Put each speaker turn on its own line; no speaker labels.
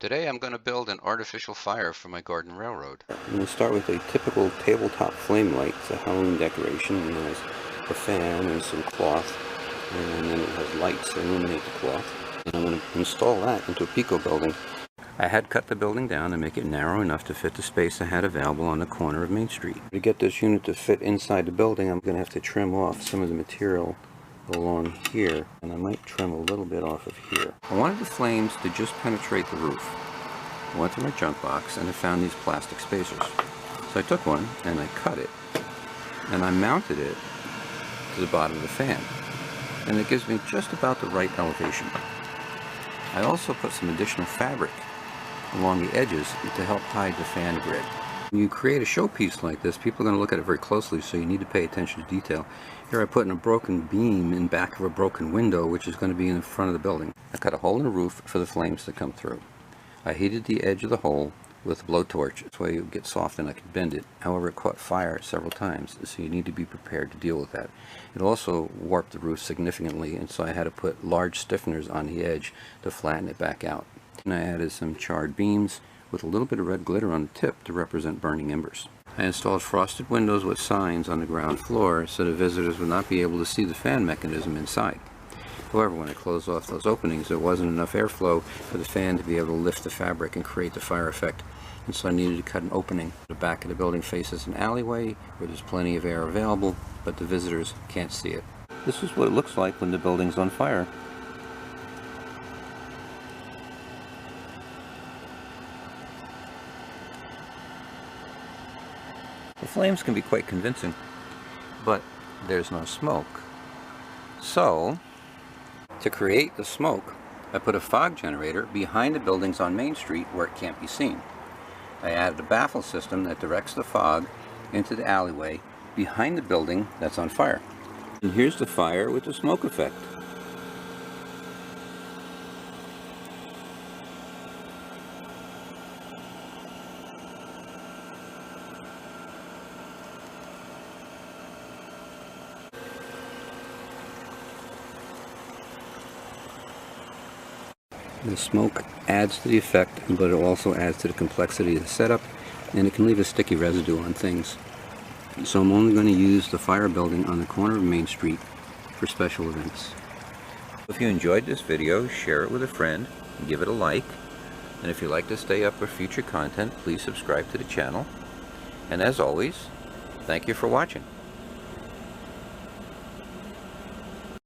Today I'm going to build an artificial fire for my garden railroad.
I'm going to start with a typical tabletop flame light. It's a Halloween decoration, and it has a fan and some cloth, and then it has lights to illuminate the cloth. And I'm going to install that into a PIKO building. I had cut the building down to make it narrow enough to fit the space I had available on the corner of Main Street. To get this unit to fit inside the building, I'm going to have to trim off some of the material along here, and I might trim a little bit off of here. I wanted the flames to just penetrate the roof. I went to my junk box and I found these plastic spacers. So I took one and I cut it and I mounted it to the bottom of the fan, and it gives me just about the right elevation. I also put some additional fabric along the edges to help hide the fan grid. When you create a showpiece like this, people are going to look at it very closely, so you need to pay attention to detail. Here I put in a broken beam in back of a broken window, which is going to be in the front of the building. I cut a hole in the roof for the flames to come through. I heated the edge of the hole with a blowtorch, this way it would get soft and I could bend it. However, it caught fire several times, so you need to be prepared to deal with that. It also warped the roof significantly, and so I had to put large stiffeners on the edge to flatten it back out. And I added some charred beams with a little bit of red glitter on the tip to represent burning embers. I installed frosted windows with signs on the ground floor so the visitors would not be able to see the fan mechanism inside. However, when I closed off those openings, there wasn't enough airflow for the fan to be able to lift the fabric and create the fire effect, and so I needed to cut an opening. The back of the building faces an alleyway where there's plenty of air available, but the visitors can't see it. This is what it looks like when the building's on fire. The flames can be quite convincing, but there's no smoke. So, to create the smoke, I put a fog generator behind the buildings on Main Street where it can't be seen. I added a baffle system that directs the fog into the alleyway behind the building that's on fire. And here's the fire with the smoke effect. The smoke adds to the effect, but it also adds to the complexity of the setup, and it can leave a sticky residue on things. So I'm only going to use the fire building on the corner of Main Street for special events. If you enjoyed this video, share it with a friend, and give it a like. And if you'd like to stay up with future content, please subscribe to the channel. And as always, thank you for watching.